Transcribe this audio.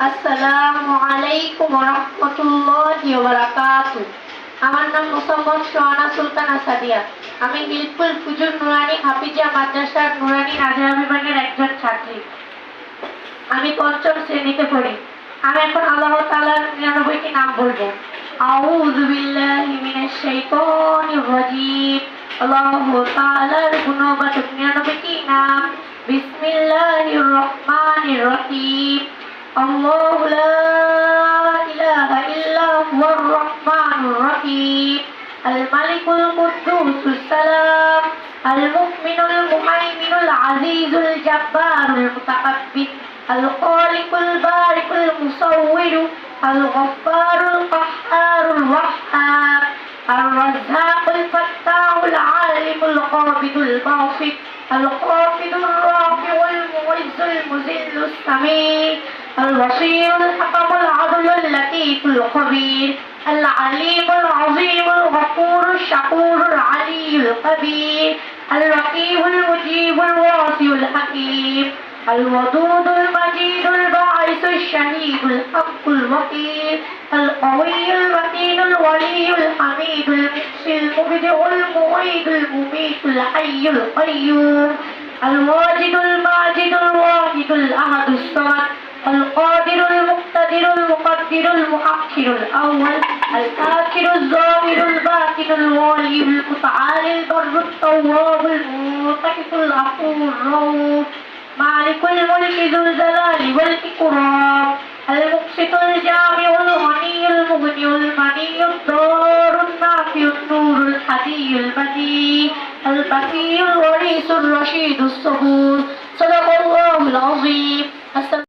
আসসালামু আলাইকুম ওয়া রাহমাতুল্লাহি ওয়া বারাকাতুহু। আমার নাম মোসাম্মদ সোহানা সুলতানা সাদিয়া। আমি হিলফুল ফুজুর নুরানি হাফিজিয়া মাদ্রাসার নুরানি নাজেরা বিভাগের একজন ছাত্রী। আমি পঞ্চম শ্রেণীতে পড়ি। আমি এখন আল্লাহ তাআলার ৯৯টি নাম বলবো। আউযু বিল্লাহি মিনাশ শাইতানির রাজীম। আল্লাহু তাআলার গুণবাচক ৯৯টি নাম। বিসমিল্লাহির রহমানির রহিম। আল্লাহু লা ইলাহা ইল্লা হুয়ার রহমানুর রহিম। আল মালিকুল কুদ্দুসুস সালাম আল মুমিনুল মুহাইমিনুল আজিজুল জাব্বারুল মুতাকাব্বির আল খালিকুল বারিকুল মুসাউওয়িরু আল গফফারুল কাহ্হারুল ওয়াহ্হাব আর রাজ্জাকুল ফাত্তাহুল আলিমুল কাবিদুল বাসিত আল খাফিদুর রাফিউল মুইজ্জুল মুযিল্লুস সামি' البصير الحكم العدل اللطيف الخبير العليم العظيم الغفور الشكور العلي الكبير الرقيب المجيب الواسع الحكيم الودود المجيد الباعث الشهيد الحق الوكيل القوي المتين الولي الحميد المحصي المبدع المعيد المميت الحي القيوم الواجد الماجد الواحد الأحد الصمد القادر المقتدر المقدر المؤخر الأول الآخر الظاهر الباطن الوالي المتعالي البر التواب المنتقم العفو الرؤوف مالك الملك ذو الجلال والإكرام المقسط الجامع الغني المغني المني الضار النافع النور الهدي البديع البقي الوريث الرشيد الصبور صدق الله العظيم.